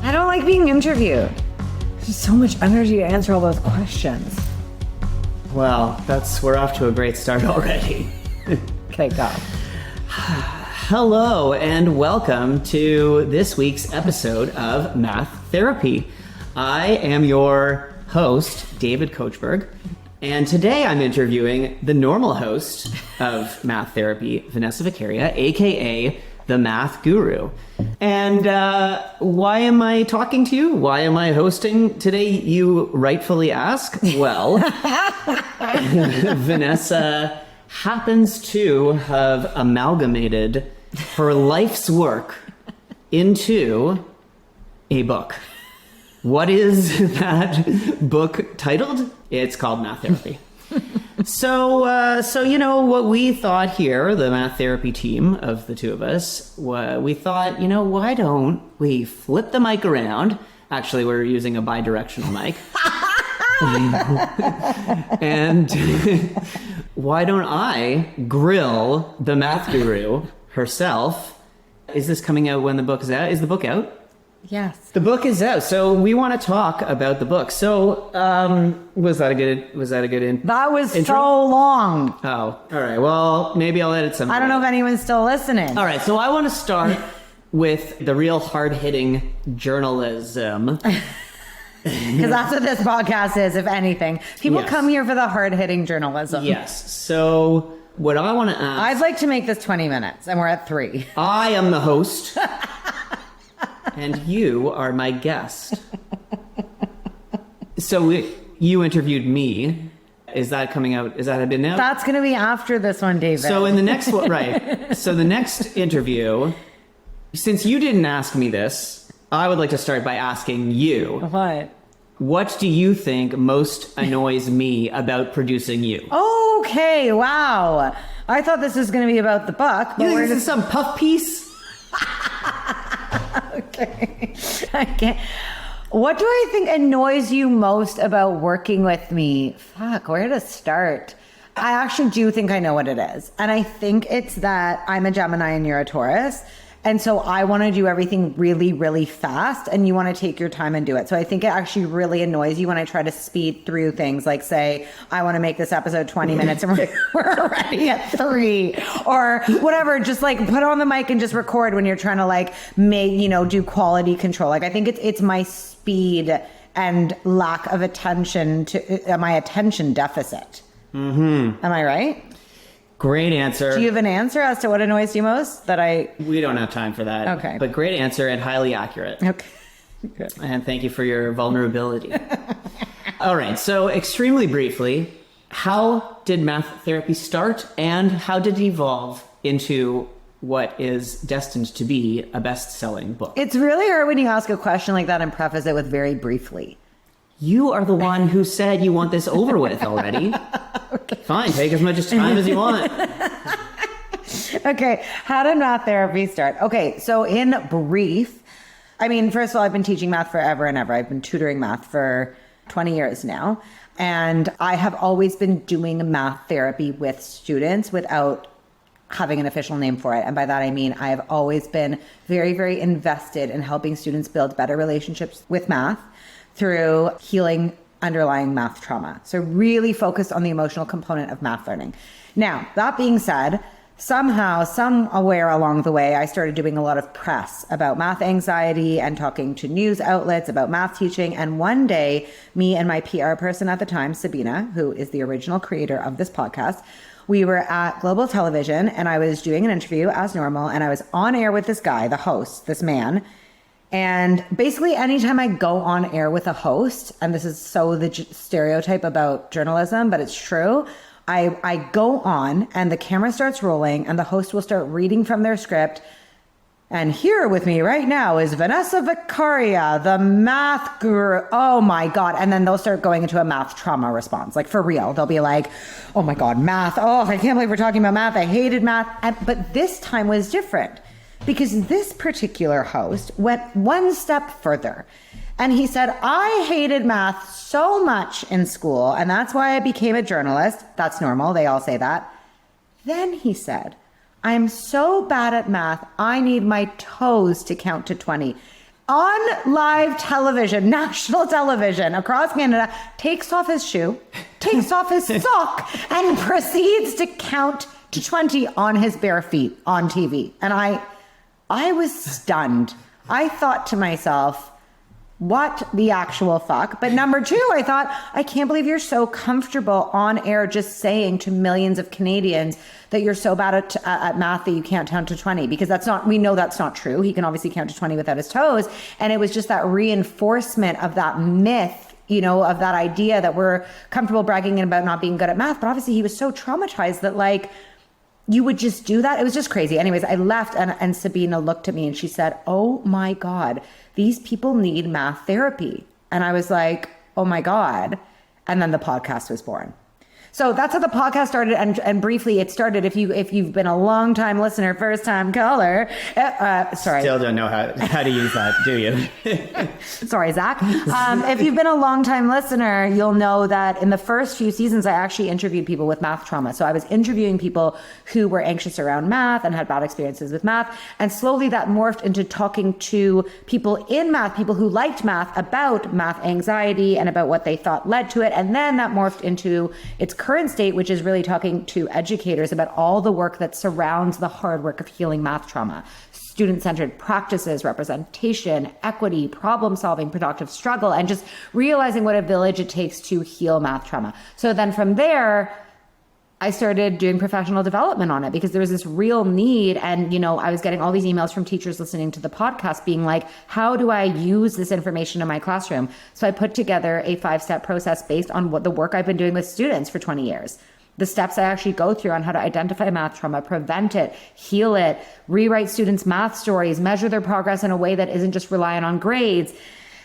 I don't like being interviewed. There's so much energy to answer all those questions. Well, we're off to a great start already. Okay, go. Hello and welcome to this week's episode of Math Therapy. I am your host, David Kochberg, and today I'm interviewing the normal host of Math Therapy, Vanessa, aka the Math Guru. And why am I talking to you? Why am I hosting today, you rightfully ask? Well, Vanessa happens to have amalgamated her life's work into a book. What is that book titled? It's called Math Therapy. So you know what we thought here, the Math Therapy team of the two of us, we thought, why don't we flip the mic around? Actually, we're using a bi-directional mic. And why don't I grill the Math Guru herself? Is this coming out when the book is out? Is the book out? Yes. The book is out, so we want to talk about the book. So, was that a good That was intro? so long. Oh, all right. Well, maybe I'll edit some. I don't know if anyone's still listening. All right, so I want to start with the real hard-hitting journalism. Because that's what this podcast is, if anything. People Yes. come here for the hard-hitting journalism. Yes. So, what I want to ask... I'd like to make this 20 minutes, and we're at 3. I am the host, and you are my guest. So, you interviewed me. Is that coming out? Is that been out? That's going to be after this one, David. So, in the next one, right. So, the next interview, since you didn't ask me this, I would like to start by asking you. What? What do you think most annoys me about producing you? Okay, wow. I thought this was going to be about the book. But You think we're this is some puff piece? Okay. I can't. What do I think annoys you most about working with me? Fuck, where to start? I actually do think I know what it is. And I think it's that I'm a Gemini and you're a Taurus. And so I want to do everything really, really fast, and you want to take your time and do it. So I think it actually really annoys you when I try to speed through things, like say, I want to make this episode 20 minutes and we're already at 3 or whatever. Just like put on the mic and just record when you're trying to like make, do quality control. Like I think it's my speed and lack of attention to my attention deficit. Mm-hmm. Am I right? Great answer. Do you have an answer as to what annoys you most? We don't have time for that. Okay. But great answer and highly accurate. Okay. Good. And thank you for your vulnerability. All right. So extremely briefly, how did Math Therapy start and how did it evolve into what is destined to be a best-selling book? It's really hard when you ask a question like that and preface it with very briefly. You are the one who said you want this over with already. Okay. Fine, take as much time as you want. Okay, how did Math Therapy start? Okay, so in brief, first of all, I've been teaching math forever and ever. I've been tutoring math for 20 years now. And I have always been doing math therapy with students without having an official name for it. And by that, I mean, I have always been very, very invested in helping students build better relationships with math through healing underlying math trauma. So really focused on the emotional component of math learning. Now, that being said, somewhere along the way, I started doing a lot of press about math anxiety and talking to news outlets about math teaching. And one day, me and my PR person at the time, Sabina, who is the original creator of this podcast, we were at Global Television and I was doing an interview as normal. And I was on air with this guy, the host, this man. And basically anytime I go on air with a host, and this is so the stereotype about journalism, but it's true, I go on and the camera starts rolling and the host will start reading from their script. And here with me right now is Vanessa, the Math Guru. Oh my God. And then they'll start going into a math trauma response. Like for real. They'll be like, oh my God, math. Oh, I can't believe we're talking about math. I hated math. But this time was different. Because this particular host went one step further. And he said, I hated math so much in school, and that's why I became a journalist. That's normal. They all say that. Then he said, I'm so bad at math, I need my toes to count to 20. on live television, national television across Canada, takes off his shoe, takes off his sock, and proceeds to count to 20 on his bare feet on TV. And I was stunned. I thought to myself, what the actual fuck? But number two, I thought, I can't believe you're so comfortable on air just saying to millions of Canadians that you're so bad at math that you can't count to 20, because we know that's not true. He can obviously count to 20 without his toes. And it was just that reinforcement of that myth, of that idea that we're comfortable bragging about not being good at math. But obviously he was so traumatized that you would just do that. It was just crazy. Anyways, I left and Sabina looked at me and she said, oh my God, these people need math therapy. And I was like, oh my God. And then the podcast was born. So that's how the podcast started. And briefly, it started, if you've been a long time listener, first time caller, sorry. Still don't know how to use that, do you? Sorry, Zach. If you've been a long time listener, you'll know that in the first few seasons, I actually interviewed people with math trauma. So I was interviewing people who were anxious around math and had bad experiences with math. And slowly that morphed into talking to people in math, people who liked math, about math anxiety and about what they thought led to it. And then that morphed into its current state, which is really talking to educators about all the work that surrounds the hard work of healing math trauma. Student-centered practices, representation, equity, problem-solving, productive struggle, and just realizing what a village it takes to heal math trauma. So then from there, I started doing professional development on it because there was this real need. And, I was getting all these emails from teachers listening to the podcast being like, how do I use this information in my classroom? So I put together a 5-step process based on what the work I've been doing with students for 20 years. The steps I actually go through on how to identify math trauma, prevent it, heal it, rewrite students' math stories, measure their progress in a way that isn't just reliant on grades.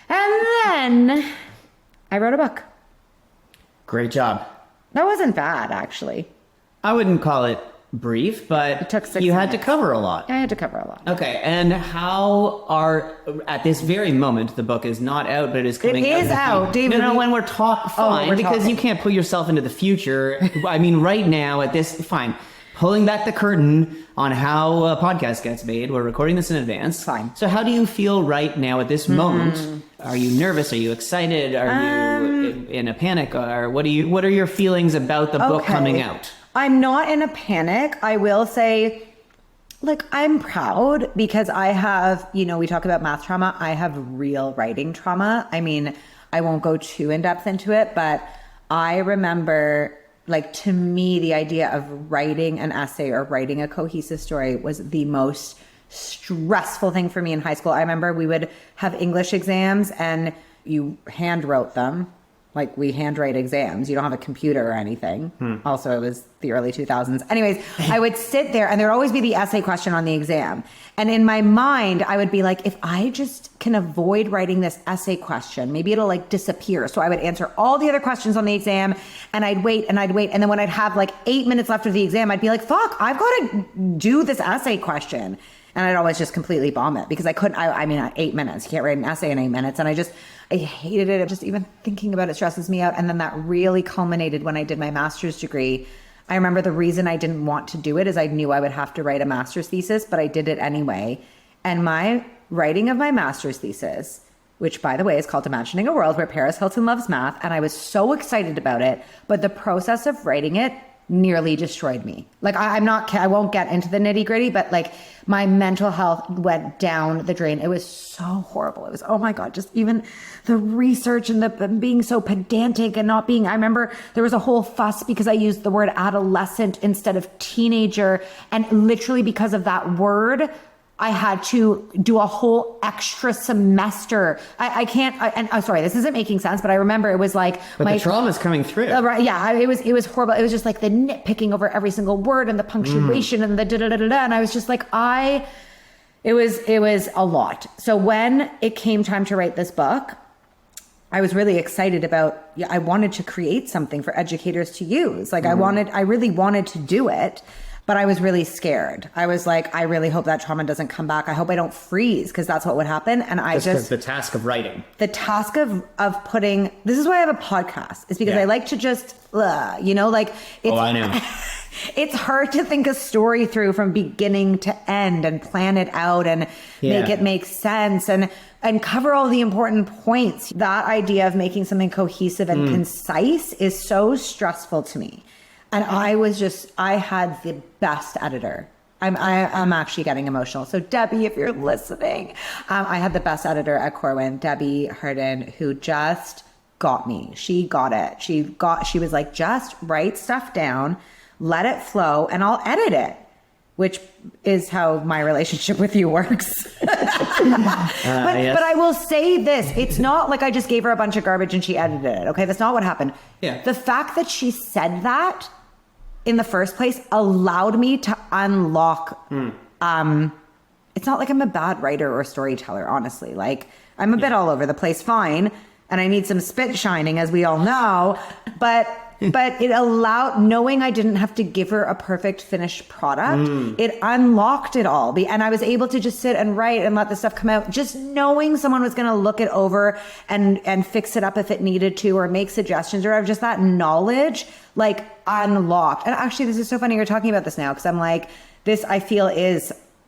And then I wrote a book. Great job. That wasn't bad, actually. I wouldn't call it brief, but it took 6 you had minutes. to cover a lot. I had to cover a lot. Okay, and at this very moment, the book is not out, but it is coming out. It is out, David. No, when we're fine, because talking. You can't put yourself into the future. I mean, right now, fine. Pulling back the curtain on how a podcast gets made. We're recording this in advance. Fine. So how do you feel right now at this moment? Are you nervous? Are you excited? Are you in a panic? Or what are your feelings about the book coming out? I'm not in a panic. I will say, I'm proud because I have, we talk about math trauma. I have real writing trauma. I mean, I won't go too in depth into it, but I remember, to me, the idea of writing an essay or writing a cohesive story was the most stressful thing for me in high school. I remember we would have English exams and you hand wrote them. We handwrite exams. You don't have a computer or anything. Also, it was the early 2000s. Anyways, I would sit there and there would always be the essay question on the exam. And in my mind, I would be like, if I just can avoid writing this essay question, maybe it'll disappear. So I would answer all the other questions on the exam and I'd wait. And then when I'd have 8 minutes left of the exam, I'd be like, fuck, I've got to do this essay question. And I'd always just completely bomb it because I couldn't, 8 minutes. You can't write an essay in 8 minutes. And I hated it. Just even thinking about it stresses me out. And then that really culminated when I did my master's degree. I remember the reason I didn't want to do it is I knew I would have to write a master's thesis, but I did it anyway. And my writing of my master's thesis, which by the way is called Imagining a World Where Paris Hilton Loves Math. And I was so excited about it, but the process of writing it nearly destroyed me. I won't get into the nitty gritty, but my mental health went down the drain. It was so horrible. It was, oh my God, just even the research and the being so pedantic and not being, I remember there was a whole fuss because I used the word adolescent instead of teenager. And literally because of that word, I had to do a whole extra semester. I can't, and I'm sorry, this isn't making sense, but I remember it was But the trauma's coming through. Yeah, it was horrible. It was just the nitpicking over every single word and the punctuation and the da-da-da-da-da. And I was just it was a lot. So when it came time to write this book, I was really excited I wanted to create something for educators to use. I really wanted to do it. But I was really scared. I was I really hope that trauma doesn't come back. I hope I don't freeze because that's what would happen. And the task of writing. The task of putting, this is why I have a podcast, is because I like to just, I know. It's hard to think a story through from beginning to end and plan it out and make it make sense and cover all the important points. That idea of making something cohesive and concise is so stressful to me. And I had the best editor. I'm actually getting emotional. So Debbie, if you're listening, I had the best editor at Corwin, Debbie Hurden, who just got me. She got it. She was like, just write stuff down, let it flow, and I'll edit it, which is how my relationship with you works. But I will say this. It's not like I just gave her a bunch of garbage and she edited it. Okay. That's not what happened. Yeah. The fact that she said that in the first place allowed me to unlock, it's not like I'm a bad writer or storyteller, honestly. Like I'm a bit all over the place, fine. And I need some spit shining, as we all know, but it allowed, knowing I didn't have to give her a perfect finished product, it unlocked it all. And I was able to just sit and write and let the stuff come out. Just knowing someone was going to look it over and fix it up if it needed to, or make suggestions, or have just that knowledge, like unlocked. And actually, this is so funny you're talking about this now, because I'm like, this I feel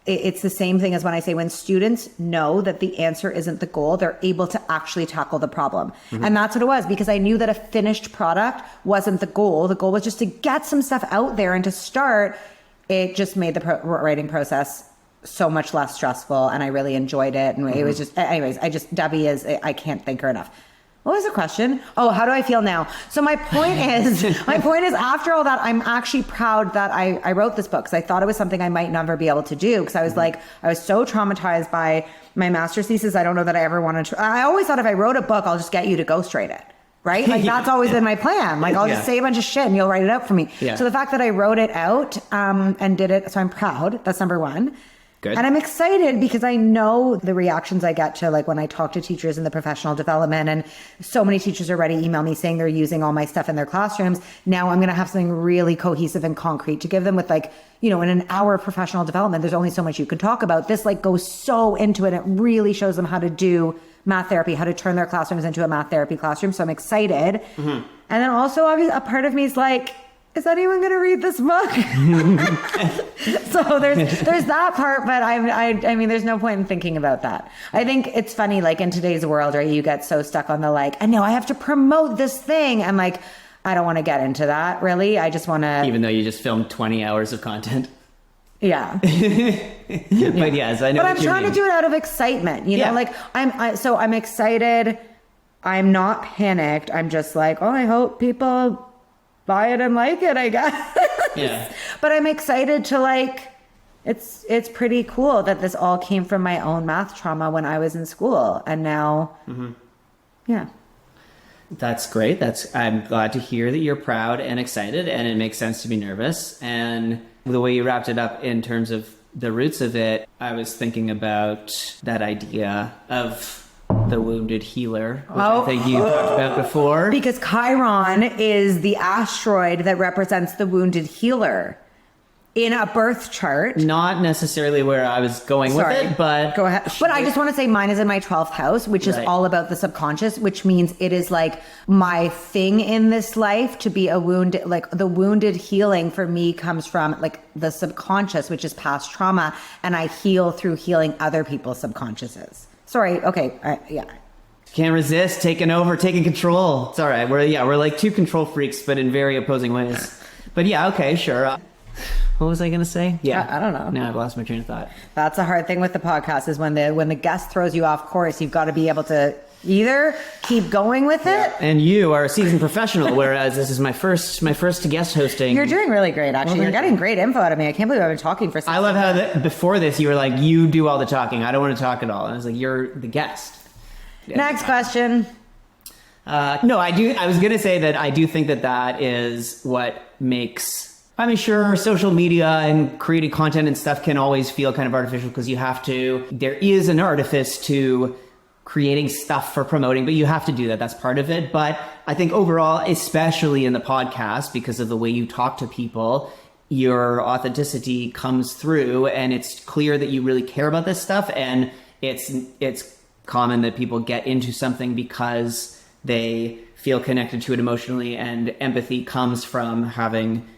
it's the same thing as when I say when students know that the answer isn't the goal, they're able to actually tackle the problem. And that's what it was, because I knew that a finished product wasn't the goal. The goal was just to get some stuff out there and to start. It just made the writing process so much less stressful, and I really enjoyed it. And it was just, anyways, Debbie I can't thank her enough. What was the question? Oh, how do I feel now? So my point is after all that, I'm actually proud that I wrote this book, because I thought it was something I might never be able to do, because I was like, I was so traumatized by my master's thesis. I don't know that I ever wanted to. I always thought if I wrote a book, I'll just get you to ghostwrite it. Right? Like that's always been my plan. Like I'll just say a bunch of shit and you'll write it out for me. Yeah. So the fact that I wrote it out and did it, so I'm proud. That's number one. Good. And I'm excited because I know the reactions I get to, like when I talk to teachers in the professional development, and so many teachers already email me saying they're using all my stuff in their classrooms. Now I'm going to have something really cohesive and concrete to give them with, like, you know, in an hour of professional development, there's only so much you can talk about. This like goes so into it. It really shows them how to do math therapy, how to turn their classrooms into a math therapy classroom. So I'm excited. And then also obviously a part of me is like, is anyone going to read this book? So there's that part, but I mean, there's no point in thinking about that. I think it's funny, like in today's world, right? You get so stuck on the like, I know I have to promote this thing. And like, I don't want to get into that really. I just want to. Even though you just filmed 20 hours of content. Yeah. But yes, I know. But I'm trying to do it out of excitement, you know, like I'm excited. I'm not panicked. I'm just like, oh, I hope people buy it and like it, I guess. Yeah. But I'm excited to like, it's pretty cool that this all came from my own math trauma when I was in school. And now, yeah. That's great. I'm glad to hear that you're proud and excited, and it makes sense to be nervous. And the way you wrapped it up in terms of the roots of it, I was thinking about that idea of the wounded healer, which I think you talked about before. Because Chiron is the asteroid that represents the wounded healer in a birth chart. Not necessarily where I was going with it, but go ahead. But I just want to say mine is in my 12th house, which is all about the subconscious, which means it is like my thing in this life to be a wounded, like the wounded healing for me comes from like the subconscious, which is past trauma. And I heal through healing other people's subconsciouses. Sorry. Okay. Yeah. Can't resist taking over, taking control. It's all right. We're like two control freaks, but in very opposing ways. But yeah, okay, sure. What was I going to say? Yeah. I don't know. Now I've lost my train of thought. That's a hard thing with the podcast is when the guest throws you off course, you've got to be able to either keep going with it. And you are a seasoned professional, whereas this is my first guest hosting. You're doing really great, actually. You're getting great info out of me. I can't believe I've been talking for 6 I love how before this you were like, you do all the talking. I don't want to talk at all. And I was like, you're the guest. Yeah. Next question. No, I do. I was going to say that I do think that is what makes... I mean, sure, social media and creating content and stuff can always feel kind of artificial because there is an artifice to creating stuff for promoting, but you have to do that. That's part of it. But I think overall, especially in the podcast, because of the way you talk to people, your authenticity comes through and it's clear that you really care about this stuff. And it's common that people get into something because they feel connected to it emotionally, and empathy comes from having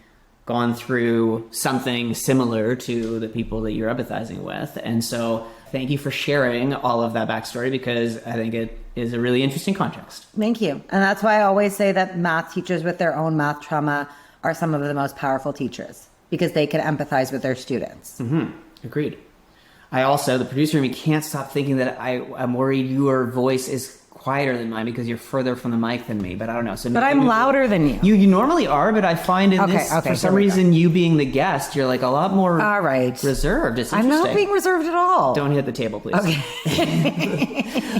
gone through something similar to the people that you're empathizing with. And so thank you for sharing all of that backstory, because I think it is a really interesting context. Thank you. And that's why I always say that math teachers with their own math trauma are some of the most powerful teachers, because they can empathize with their students. Agreed. I also, the producer in me can't stop thinking that I'm worried your voice is quieter than mine because you're further from the mic than me, but I don't know. So but I'm louder than you. You normally are, but I find in this, for some reason, you being the guest, you're like a lot more reserved. It's interesting. I'm not being reserved at all. Don't hit the table, please. Okay.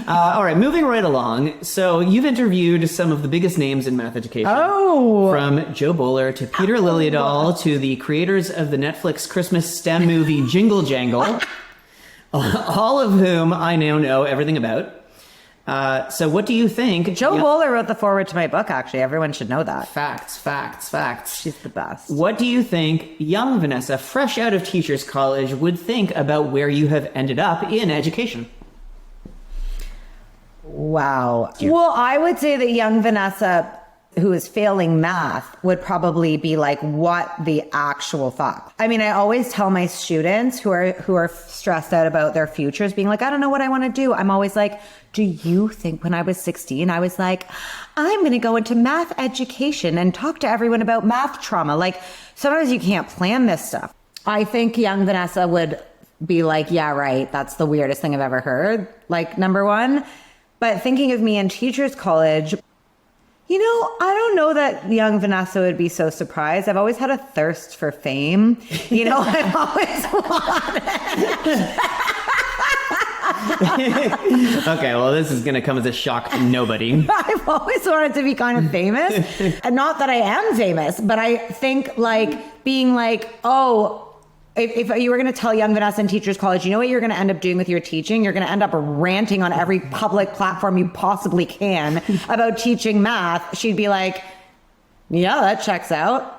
All right, moving right along. So you've interviewed some of the biggest names in math education. Oh. From Joe Bowler to Peter Liljedahl to the creators of the Netflix Christmas STEM movie Jingle Jangle, all of whom I now know everything about. So what do you think? Joe Bowler wrote the foreword to my book, actually. Everyone should know that. Facts. She's the best. What do you think young Vanessa, fresh out of Teachers College, would think about where you have ended up in education? Wow. Well, I would say that young Vanessa, who is failing math, would probably be like, what the actual fuck? I mean, I always tell my students who are stressed out about their futures, being like, I don't know what I want to do. I'm always like, do you think when I was 16, I was like, I'm going to go into math education and talk to everyone about math trauma? Like, sometimes you can't plan this stuff. I think young Vanessa would be like, yeah, right. That's the weirdest thing I've ever heard. Like, number one. But thinking of me in Teachers College, you know, I don't know that young Vanessa would be so surprised. I've always had a thirst for fame. You know, I've always wanted. Okay, well, this is going to come as a shock to nobody. I've always wanted to be kind of famous. And not that I am famous, but I think like being like, oh, if you were going to tell young Vanessa in Teachers College, you know what you're going to end up doing with your teaching? You're going to end up ranting on every public platform you possibly can about teaching math. She'd be like, yeah, that checks out.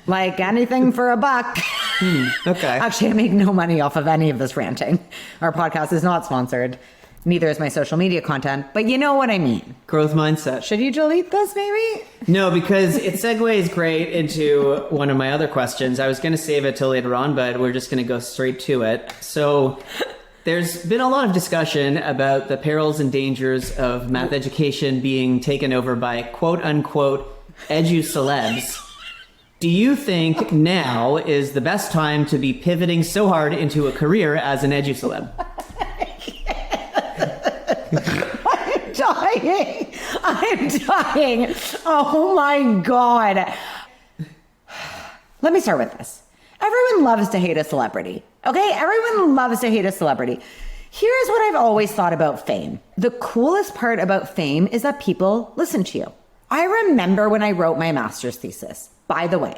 Like anything for a buck. Okay. Actually, I make no money off of any of this ranting. Our podcast is not sponsored. Neither is my social media content, but you know what I mean. Growth mindset. Should you delete this maybe? No, because it segues great into one of my other questions. I was going to save it till later on, but we're just going to go straight to it. So there's been a lot of discussion about the perils and dangers of math education being taken over by quote unquote edu-celebs. Do you think now is the best time to be pivoting so hard into a career as an edu-celeb? I'm dying. Oh my God. Let me start with this. Everyone loves to hate a celebrity. Okay? Everyone loves to hate a celebrity. Here's what I've always thought about fame. The coolest part about fame is that people listen to you. I remember when I wrote my master's thesis, by the way,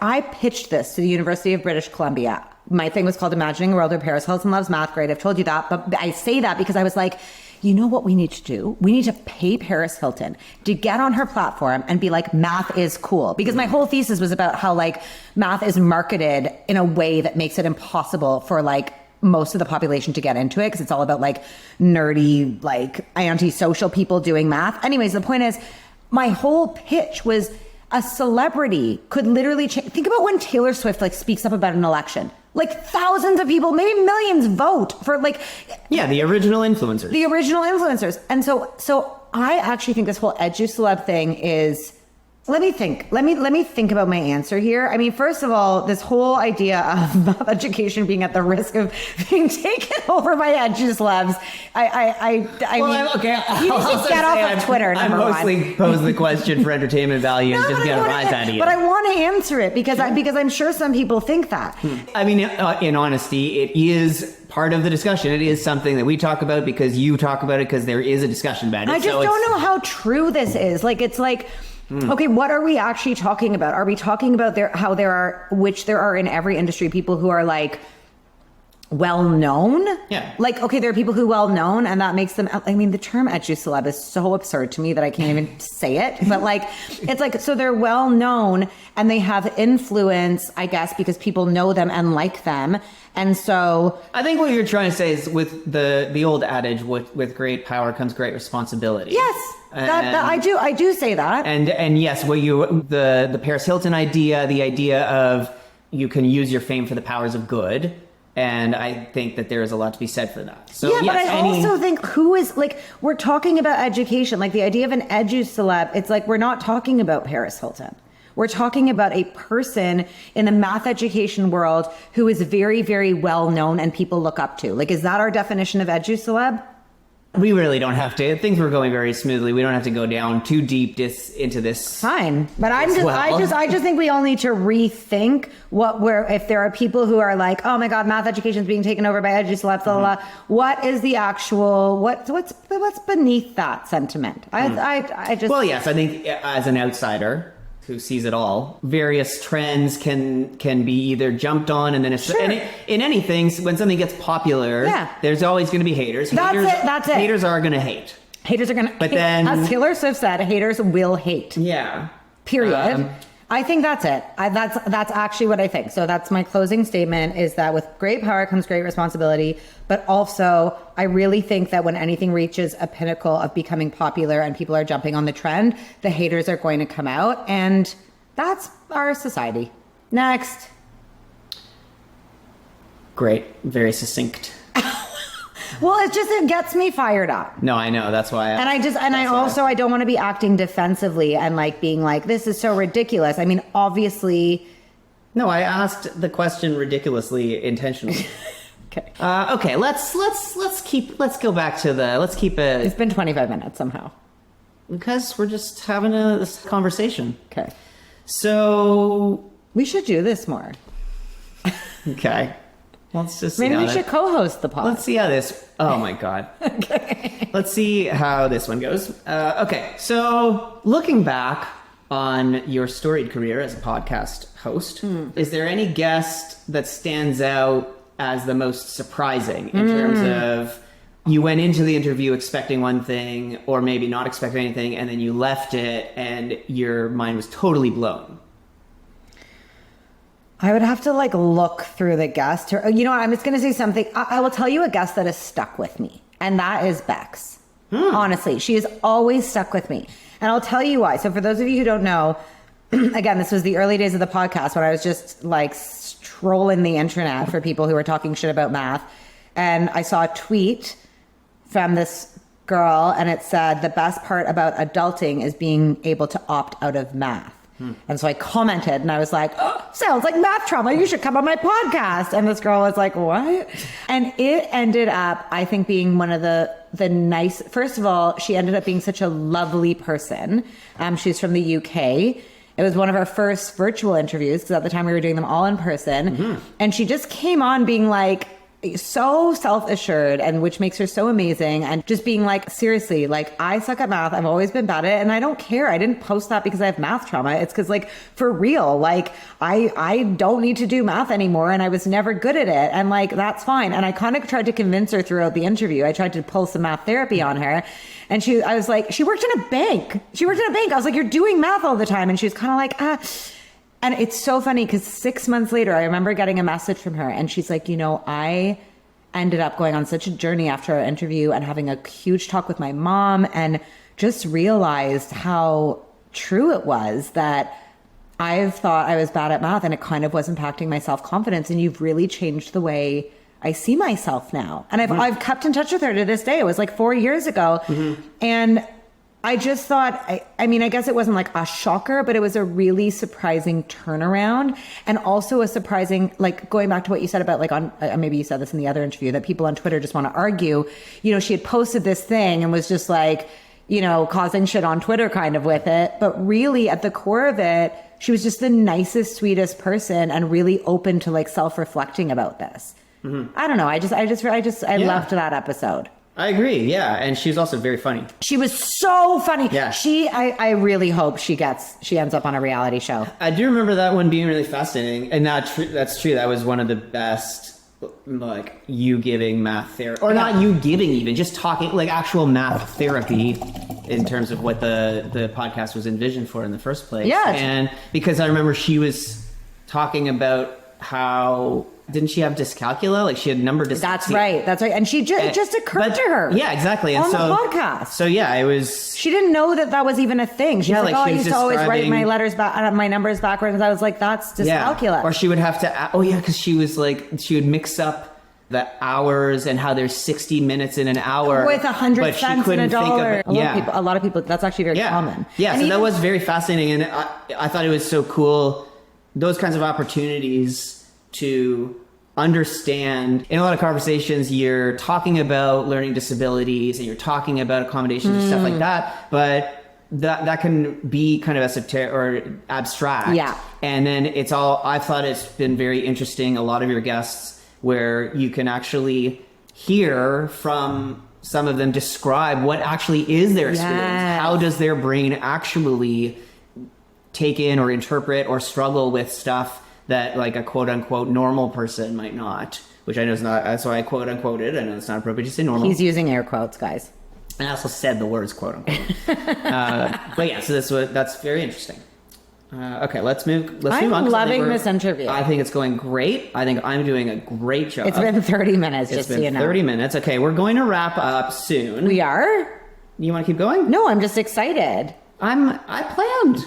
I pitched this to the University of British Columbia. My thing was called Imagining a World Where Paris Hilton Loves Math. Great, I've told you that. But I say that because I was like, you know what we need to do? We need to pay Paris Hilton to get on her platform and be like, math is cool. Because my whole thesis was about how like math is marketed in a way that makes it impossible for like most of the population to get into it, because it's all about like nerdy, like antisocial people doing math. Anyways, the point is, my whole pitch was a celebrity could literally change. Think about when Taylor Swift like speaks up about an election. Like thousands of people, maybe millions vote for like... Yeah, the original influencers. The original influencers. And so I actually think this whole edu-celeb thing is... Let me think. Let me think about my answer here. I mean, first of all, this whole idea of math education being at the risk of being taken over by edu-celebs, I mean, okay, you just get off of Twitter. I mostly pose the question for entertainment value and just get a rise out of you. But I want to answer it because I'm sure some people think that. I mean, in honesty, it is part of the discussion. It is something that we talk about because you talk about it because there is a discussion about it. I just don't know how true this is. Like, it's like... Okay, what are we actually talking about? Are we talking about how there are in every industry, people who are like well-known. Yeah. Like, okay, there are people who well-known and that makes them, I mean, the term edgy celeb is so absurd to me that I can't even say it. But like, it's like, so they're well-known and they have influence, I guess, because people know them and like them. And so I think what you're trying to say is with the old adage, with great power comes great responsibility. yes, that I do say that. And yes, the Paris Hilton idea, the idea of you can use your fame for the powers of good. And I think that there is a lot to be said for that. So, yeah, yes, but I also think who is, like, we're talking about education, like the idea of an edu celeb, it's like we're not talking about Paris Hilton. We're talking about a person in the math education world who is very, very well known and people look up to. Like, is that our definition of edu celeb? We really don't have to. Things were going very smoothly. We don't have to go down too deep into this. Fine, but I just think we all need to rethink if there are people who are like, oh my God, math education is being taken over by edu celebs, blah, blah, blah. What is the actual what's beneath that sentiment? I just Well, yes, I think as an outsider who sees it all, various trends can be either jumped on and then in anything, when something gets popular, there's always going to be haters. That's it. Haters are going to hate. Haters are going to, but then, as Taylor Swift said, haters will hate. Yeah. Period. I think that's it. That's actually what I think. So that's my closing statement, is that with great power comes great responsibility. But also, I really think that when anything reaches a pinnacle of becoming popular and people are jumping on the trend, the haters are going to come out. And that's our society. Next. Great. Very succinct. Well, it gets me fired up. No, I know. That's why. I don't want to be acting defensively and like being like, this is so ridiculous. I mean, obviously. No, I asked the question ridiculously intentionally. Okay. Okay. Let's go back to let's keep it. It's been 25 minutes somehow. Because we're just having this conversation. Okay. So. We should do this more. Okay. Let's just maybe we should co-host the pod. Let's see how this. Oh my God. Okay. Let's see how this one goes. Okay. So looking back on your storied career as a podcast host, is there any guest that stands out as the most surprising in terms of you went into the interview expecting one thing or maybe not expecting anything, and then you left it and your mind was totally blown? I would have to like look through the guest. You know what? I'm just going to say something. I will tell you a guest that has stuck with me, and that is Bex. Honestly, she has always stuck with me. And I'll tell you why. So for those of you who don't know, again, this was the early days of the podcast when I was just like trolling the internet for people who were talking shit about math. And I saw a tweet from this girl, and it said, the best part about adulting is being able to opt out of math. And so I commented and I was like, oh, sounds like math trauma. You should come on my podcast. And this girl was like, what? And it ended up, I think, being one of the nice, first of all, she ended up being such a lovely person. She's from the UK. It was one of our first virtual interviews because at the time we were doing them all in person. And she just came on being like, so self-assured, and which makes her so amazing, and just being like, seriously, like, I suck at math. I've always been bad at it, and I don't care. I didn't post that because I have math trauma. It's because, like, for real, like, I don't need to do math anymore, and I was never good at it, and like, that's fine. And I kind of tried to convince her throughout the interview. I tried to pull some math therapy on her, and I was like, she worked in a bank. I was like, you're doing math all the time, and she was kind of like, And it's so funny because 6 months later, I remember getting a message from her, and she's like, you know, I ended up going on such a journey after our interview and having a huge talk with my mom, and just realized how true it was that I've thought I was bad at math and it kind of was impacting my self-confidence. And you've really changed the way I see myself now. And I've kept in touch with her to this day. It was like 4 years ago. And I just thought, I mean, I guess it wasn't like a shocker, but it was a really surprising turnaround, and also a surprising, like, going back to what you said about, like, on maybe you said this in the other interview, that people on Twitter just want to argue. You know, she had posted this thing and was just like, you know, causing shit on Twitter kind of with it. But really at the core of it, she was just the nicest, sweetest person, and really open to like self-reflecting about this. I don't know. I loved that episode. I agree. Yeah. And she's also very funny. She was so funny. Yeah. I really hope she ends up on a reality show. I do remember that one being really fascinating. And that's true. That was one of the best like you giving math therapy, or not you giving, even just talking like actual math therapy in terms of what the podcast was envisioned for in the first place. Yeah. And because I remember she was talking about how, didn't she have dyscalculia? Like she had number dyscalculia. That's right. And she it just occurred to her. Yeah, exactly. And on so, the podcast. So yeah, it was. She didn't know that was even a thing. She's like, I used to always write my letters my numbers backwards. I was like, that's dyscalculia. Yeah. Or she would have to. Because she was like, she would mix up the hours and how there's 60 minutes in an hour with 100 cents in a dollar. A lot of people. That's actually very common. Yeah. And so that was very fascinating, and I thought it was so cool. Those kinds of opportunities to understand. In a lot of conversations, you're talking about learning disabilities and you're talking about accommodations and stuff like that, but that can be kind of esoteric or abstract. Yeah. And then I thought it's been very interesting, a lot of your guests, where you can actually hear from some of them describe what actually is their experience. Yes. How does their brain actually take in or interpret or struggle with stuff that like a quote unquote normal person might not, which I know is not, that's why I quote unquoted. I know it's not appropriate to say normal. He's using air quotes, guys. And I also said the words quote unquote. But yeah, so that's very interesting. Okay, let's move on. I'm loving this interview. I think it's going great. I think I'm doing a great job. It's been 30 minutes, just so you know. 30 minutes. Okay, we're going to wrap up soon. We are? You want to keep going? No, I'm just excited. I planned.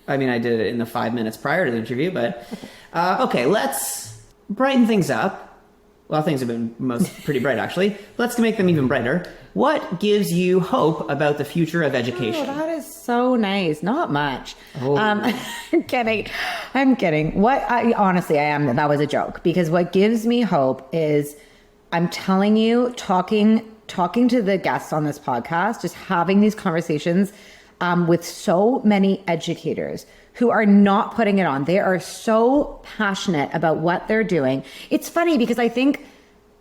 I mean, I did it in the 5 minutes prior to the interview, but okay, let's brighten things up. Well, things have been pretty bright, actually. Let's make them even brighter. What gives you hope about the future of education? Oh, that is so nice. Not much. Oh. I'm kidding. Honestly, I am. That was a joke, because what gives me hope is, I'm telling you, talking to the guests on this podcast, just having these conversations with so many educators who are not putting it on. They are so passionate about what they're doing. It's funny because I think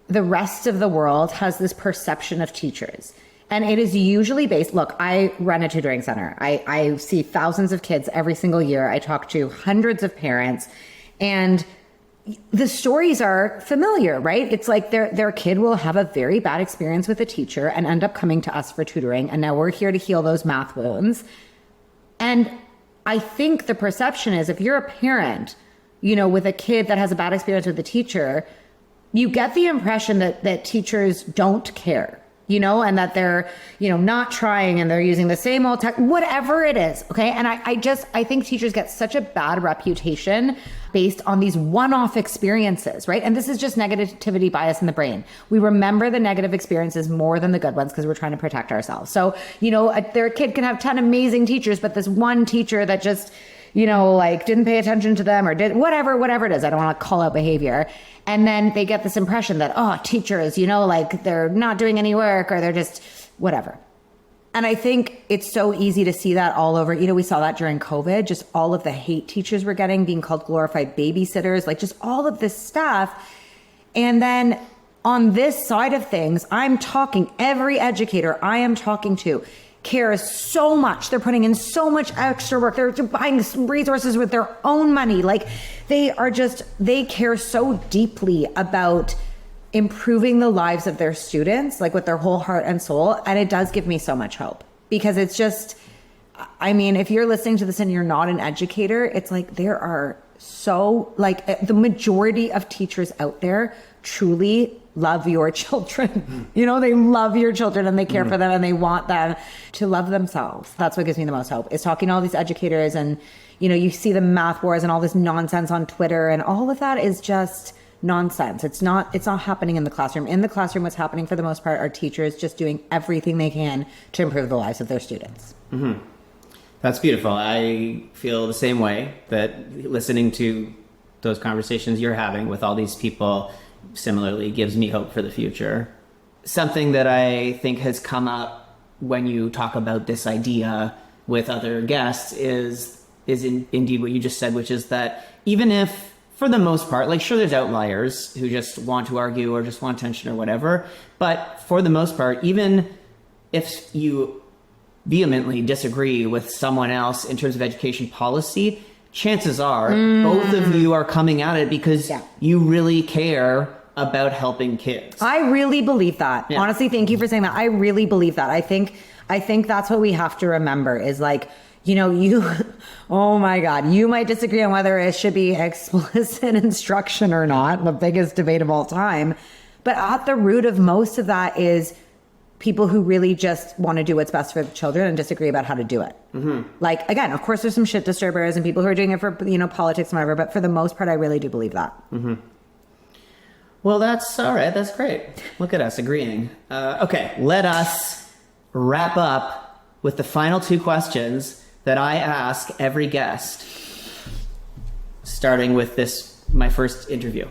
the rest of the world has this perception of teachers. And it is usually based, look, I run a tutoring center. I see thousands of kids every single year. I talk to hundreds of parents, and the stories are familiar, right? It's like their kid will have a very bad experience with a teacher and end up coming to us for tutoring. And now we're here to heal those math wounds. And I think the perception is, if you're a parent, with a kid that has a bad experience with a teacher, you get the impression that teachers don't care, and that they're, not trying and they're using the same old tech, whatever it is. Okay. And I think teachers get such a bad reputation based on these one-off experiences, right? And this is just negativity bias in the brain. We remember the negative experiences more than the good ones because we're trying to protect ourselves. So, their kid can have 10 amazing teachers, but this one teacher that just, didn't pay attention to them or did whatever it is. I don't want to call out behavior. And then they get this impression that, teachers, they're not doing any work, or they're just whatever. And I think it's so easy to see that all over. We saw that during COVID, just all of the hate teachers were getting, being called glorified babysitters, like just all of this stuff. And then on this side of things, every educator I am talking to cares so much. They're putting in so much extra work. They're buying resources with their own money. Like they care so deeply about improving the lives of their students, like with their whole heart and soul. And it does give me so much hope, because it's just, if you're listening to this and you're not an educator, it's like there are the majority of teachers out there truly love your children. They love your children and they care for them and they want them to love themselves. That's what gives me the most hope, is talking to all these educators. And, you see the math wars and all this nonsense on Twitter, and all of that is just nonsense. It's not happening in the classroom. In the classroom, what's happening for the most part are teachers just doing everything they can to improve the lives of their students. Mm-hmm. That's beautiful. I feel the same way, that listening to those conversations you're having with all these people similarly gives me hope for the future. Something that I think has come up when you talk about this idea with other guests is indeed what you just said, which is that even if, for the most part, sure, there's outliers who just want to argue or just want attention or whatever, but for the most part, even if you vehemently disagree with someone else in terms of education policy, chances are both of you are coming at it because you really care about helping kids. I really believe that. Yeah. Honestly, thank you for saying that. I really believe that. I think that's what we have to remember is like, you know, oh my God, you might disagree on whether it should be explicit instruction or not, the biggest debate of all time. But at the root of most of that is people who really just want to do what's best for the children and disagree about how to do it. Mm-hmm. Like, again, of course, there's some shit disturbers and people who are doing it for, you know, politics and whatever. But for the most part, I really do believe that. Mm-hmm. Well, that's all right. That's great. Look at us agreeing. Okay, let us wrap up with the final two questions that I ask every guest, starting with this, my first interview.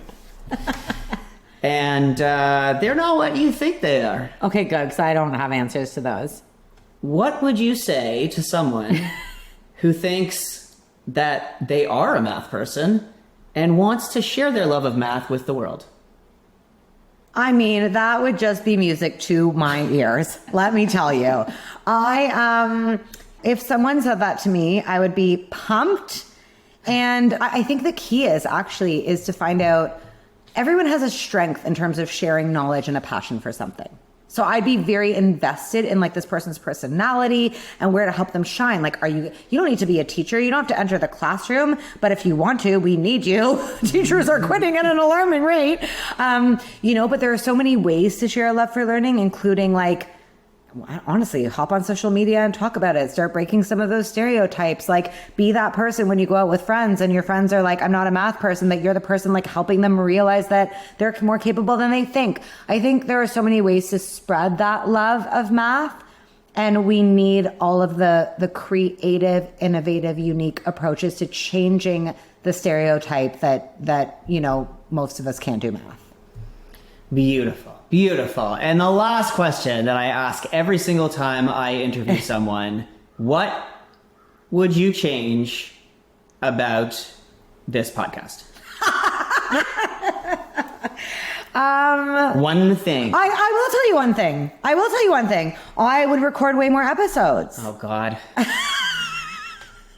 And they're not what you think they are. Okay, good, because I don't have answers to those. What would you say to someone who thinks that they are a math person and wants to share their love of math with the world? I mean, that would just be music to my ears. Let me tell you. If someone said that to me, I would be pumped. And I think the key is to find out everyone has a strength in terms of sharing knowledge and a passion for something. So I'd be very invested in like this person's personality and where to help them shine. Like, you don't need to be a teacher. You don't have to enter the classroom, but if you want to, we need you. Teachers are quitting at an alarming rate. You know, but there are so many ways to share a love for learning, including like, honestly, hop on social media and talk about it. Start breaking some of those stereotypes. Like, be that person when you go out with friends and your friends are like, I'm not a math person, that you're the person like helping them realize that they're more capable than they think. I think there are so many ways to spread that love of math. And we need all of the creative, innovative, unique approaches to changing the stereotype that, you know, most of us can't do math. Beautiful. Beautiful. And the last question that I ask every single time I interview someone, what would you change about this podcast? One thing. I will tell you one thing. I would record way more episodes. Oh, God.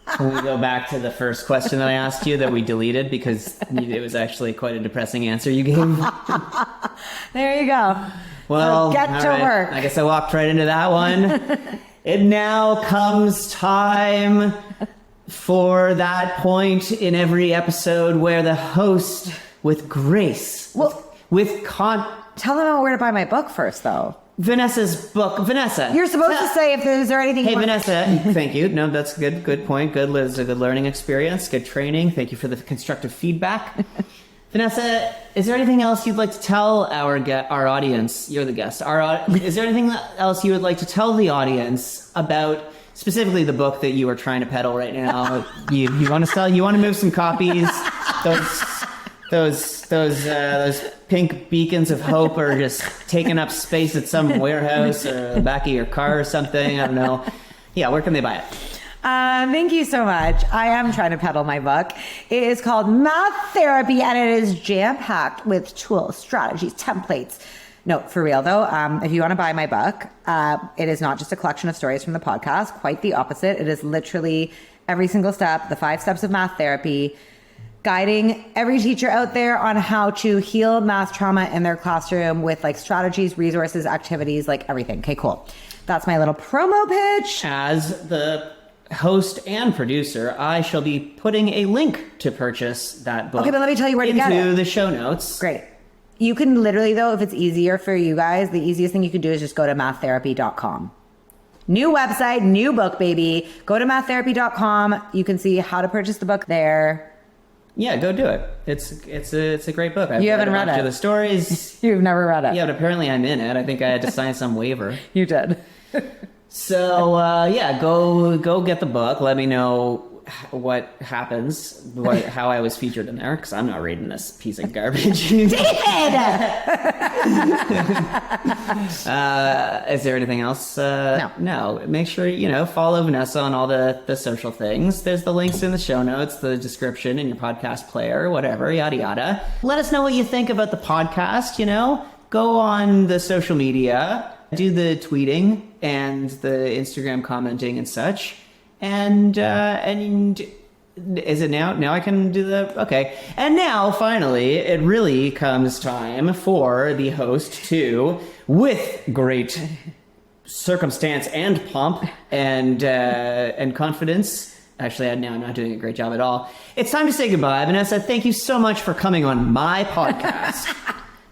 Can we go back to the first question that I asked you that we deleted because it was actually quite a depressing answer you gave? There you go. Well, get to work. I guess I walked right into that one. It now comes time for that point in every episode where the host, with grace, tell them where to buy my book first, though. Vanessa's book. Vanessa. You're supposed to say if there's anything. Hey, Vanessa. Thank you. No, that's good. Good point. It's a good learning experience. Good training. Thank you for the constructive feedback. Vanessa, is there anything else you'd like to tell our audience? You're the guest. Is there anything else you would like to tell the audience about specifically the book that you are trying to peddle right now? You want to sell? You want to move some copies? Those pink beacons of hope are just taking up space at some warehouse or the back of your car or something. I don't know. Yeah, where can they buy it? Thank you so much. I am trying to peddle my book. It is called Math Therapy, and it is jam-packed with tools, strategies, templates. No, for real though, if you want to buy my book, it is not just a collection of stories from the podcast. Quite the opposite. It is literally every single step, the 5 steps of math therapy, guiding every teacher out there on how to heal math trauma in their classroom with like strategies, resources, activities, like everything. Okay, cool. That's my little promo pitch. As the host and producer, I shall be putting a link to purchase that book. Okay, but let me tell you where to get it. Into the show notes. Great. You can literally, though, if it's easier for you guys, the easiest thing you can do is just go to maththerapy.com. New website, new book, baby. Go to maththerapy.com. You can see how to purchase the book there. Yeah, go do it. It's a great book. You haven't read it. The stories. You've never read it. Yeah, but apparently I'm in it. I think I had to sign some waiver. You did. So yeah, go get the book. Let me know what happens, how I was featured in there, because I'm not reading this piece of garbage. David! Is there anything else? No. No. Make sure, follow Vanessa on all the social things. There's the links in the show notes, the description in your podcast player, whatever, yada, yada. Let us know what you think about the podcast, Go on the social media, do the tweeting and the Instagram commenting and such. And Is it now? Now I can do okay. And now, finally, it really comes time for the host to, with great circumstance and pomp and confidence. Actually, now I'm not doing a great job at all. It's time to say goodbye. Vanessa, thank you so much for coming on my podcast.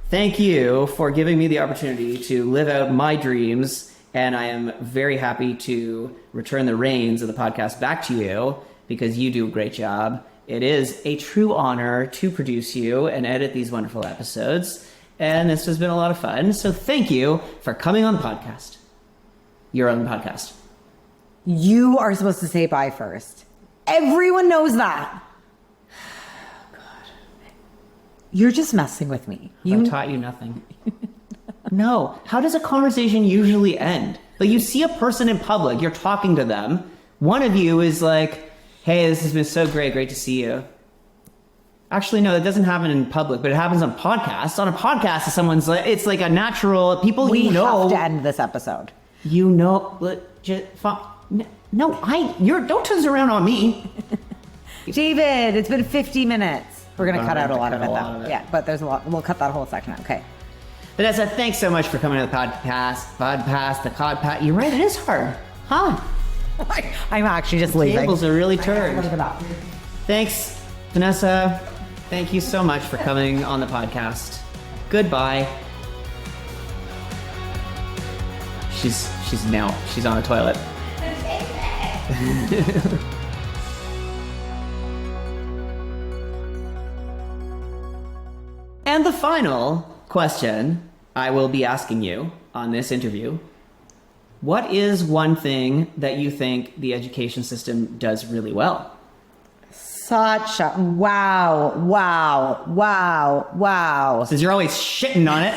Thank you for giving me the opportunity to live out my dreams. And I am very happy to return the reins of the podcast back to you because you do a great job. It is a true honor to produce you and edit these wonderful episodes. And this has been a lot of fun. So thank you for coming on the podcast. Your own podcast. You are supposed to say bye first. Everyone knows that. You're just messing with me. I've taught you nothing. No. How does a conversation usually end? Like, you see a person in public, you're talking to them. One of you is like, hey, this has been so great. Great to see you. Actually, no, that doesn't happen in public, but it happens on podcasts. On a podcast, someone's like, it's like a natural, people We you know. have to end this episode. You know, don't turn around on me. David, it's been 50 minutes. We're going to cut out a lot of it, though. It. Yeah, but there's a lot. We'll cut that whole section out. Okay. Vanessa, thanks so much for coming to the podcast. You're right, it is hard. Huh? I'm actually just leaving. Tables are really turned. Thanks, Vanessa. Thank you so much for coming on the podcast. Goodbye. She's on the toilet. And the final question I will be asking you on this interview: what is one thing that you think the education system does really well? Such a wow. Since you're always shitting on it.